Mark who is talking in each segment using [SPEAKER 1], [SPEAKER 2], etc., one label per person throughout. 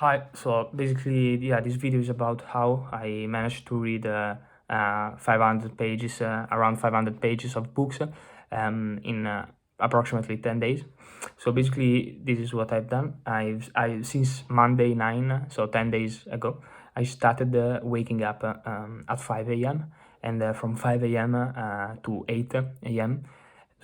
[SPEAKER 1] Hi, so basically, yeah, this video is about how I managed to read 500 pages, around 500 pages of books in approximately 10 days. So basically, this is what I've done. Since Monday 9, so 10 days ago, I started waking up at 5 a.m. and from 5 a.m. To 8 a.m.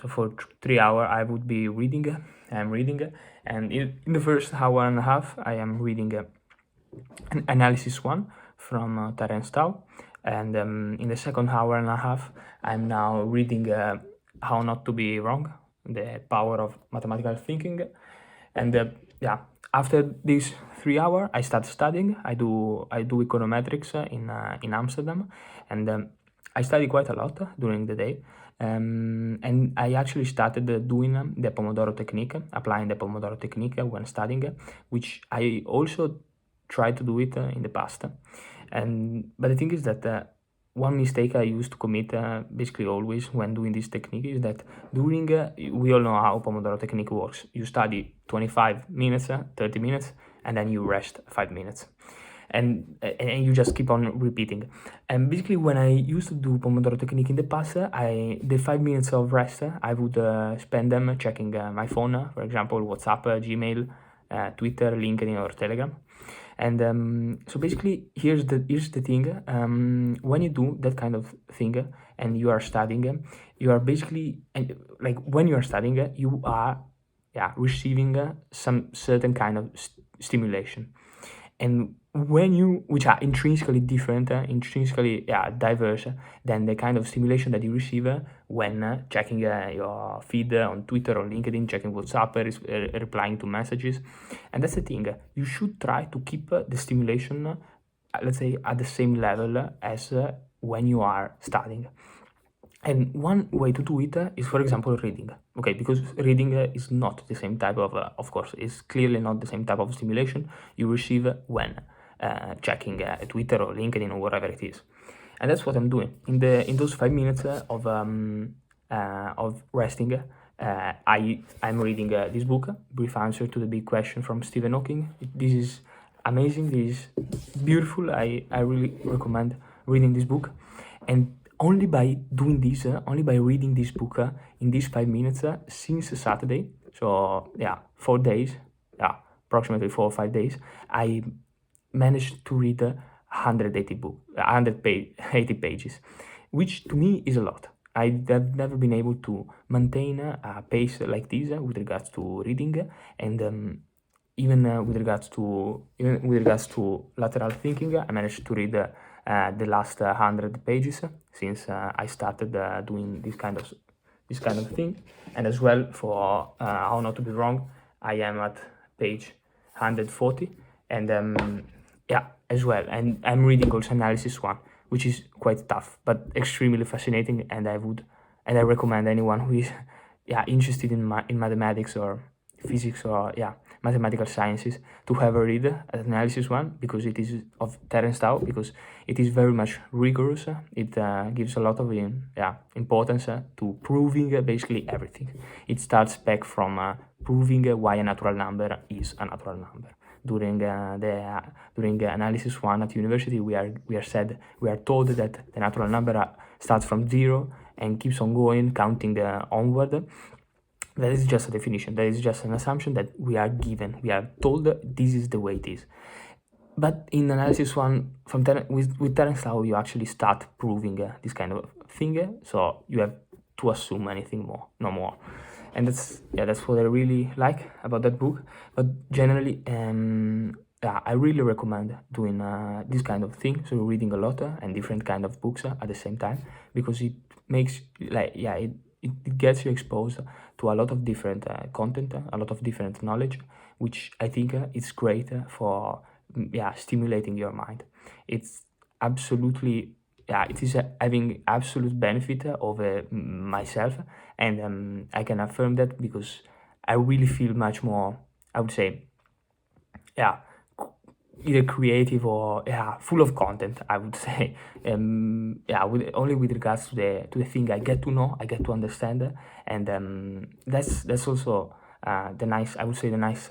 [SPEAKER 1] So for 3 hours, I would be reading. I'm reading, and in the first hour and a half, I am reading an analysis one from Terence Tao, and in the second hour and a half, I'm now reading How Not to Be Wrong: The Power of Mathematical Thinking, and yeah. After these 3 hours, I start studying. I do econometrics in Amsterdam, and I study quite a lot during the day. And I actually started doing the Pomodoro technique, applying the Pomodoro technique when studying, which I also tried to do it in the past. But the thing is that one mistake I used to commit basically always when doing this technique is that we all know how Pomodoro technique works. You study 25 minutes, 30 minutes, and then you rest 5 minutes. And you just keep on repeating. And basically, when I used to do Pomodoro technique in the past, the 5 minutes of rest, I would spend them checking my phone, for example, WhatsApp, Gmail, Twitter, LinkedIn, or Telegram. And so basically, here's the thing. When you do that kind of thing and you are studying, you are basically, like when you are studying, you are receiving some certain kind of stimulation. And which are intrinsically different, intrinsically diverse than the kind of stimulation that you receive when checking your feed on Twitter or LinkedIn, checking WhatsApp, replying to messages. And that's the thing. You should try to keep the stimulation, let's say, at the same level as when you are studying. And one way to do it is, for example, reading. Okay, because reading is not the same type of course, is clearly not the same type of stimulation you receive when checking Twitter or LinkedIn or whatever it is. And that's what I'm doing in those 5 minutes of resting. I'm reading this book, Brief Answer to the Big Question from Stephen Hawking. This is amazing. This is beautiful. I really recommend reading this book. And only by doing this, only by reading this book in these 5 minutes since Saturday, so 4 days, approximately 4 or 5 days, I managed to read 180 pages, which to me is a lot. I've never been able to maintain a pace like this with regards to reading, and even with regards to lateral thinking, I managed to read the last 100 pages since I started doing this kind of thing. And as well for How Not to Be Wrong, I am at page 140, and as well. And I'm reading also Analysis 1, which is quite tough but extremely fascinating, and I recommend anyone who is interested in mathematics or physics or mathematical sciences to have a read Analysis 1, because it is of Terence Tao, because it is very much rigorous. It gives a lot of importance to proving basically everything. It starts back from proving why a natural number is a natural number. During Analysis 1 at university, we are told that the natural number starts from 0 and keeps on going, counting onward. That is just a definition. That is just an assumption that we are given. We are told this is the way it is. But in Analysis 1 with Terence Tao, you actually start proving this kind of thing. So you have to assume anything more, no more. And that's what I really like about that book. But generally, I really recommend doing this kind of thing. So reading a lot and different kind of books at the same time, because it makes it gets you exposed to a lot of different content, a lot of different knowledge, which I think is great for stimulating your mind. It's absolutely it is having absolute benefit over myself, and I can affirm that because I really feel much more, I would say, either creative or full of content, I would say. Only with regards to the thing I get to know, I get to understand, and that's also the nice, I would say, the nice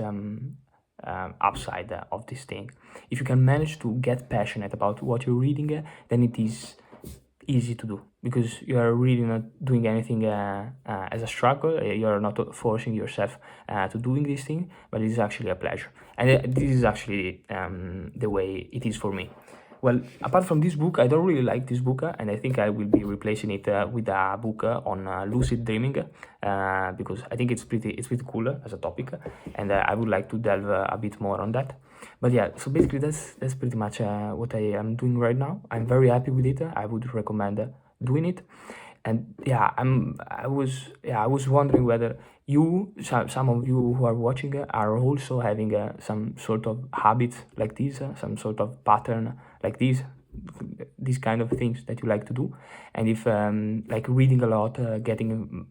[SPEAKER 1] upside of this thing. If you can manage to get passionate about what you're reading, then it is easy to do, because you are really not doing anything as a struggle. You're not forcing yourself to doing this thing, but it is actually a pleasure. And this is actually the way it is for me. Well, apart from this book, I don't really like this book, and I think I will be replacing it with a book on lucid dreaming, because I think it's pretty cool as a topic, and I would like to delve a bit more on that. But yeah, so basically that's pretty much what I am doing right now. I'm very happy with it. I would recommend doing it. And yeah, I was wondering whether some of you who are watching are also having some sort of habits like this, some sort of pattern like this, these kind of things that you like to do. And if like reading a lot, getting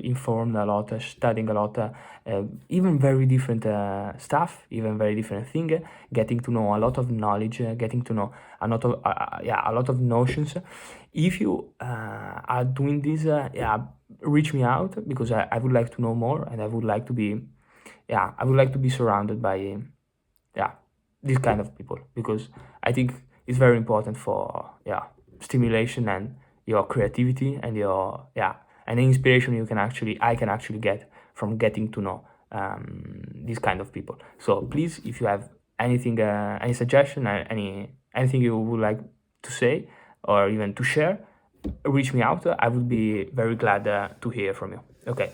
[SPEAKER 1] informed a lot, studying a lot, even very different stuff, even very different thing, getting to know a lot of knowledge, getting to know a lot of a lot of notions. If you are doing this, reach me out, because I would like to know more, and I would like to be surrounded by these kind of people, because I think it's very important for stimulation and your creativity and your and the inspiration I can actually get from getting to know these kind of people. So please, if you have anything, any suggestion, anything you would like to say or even to share, reach me out. I would be very glad to hear from you. Okay,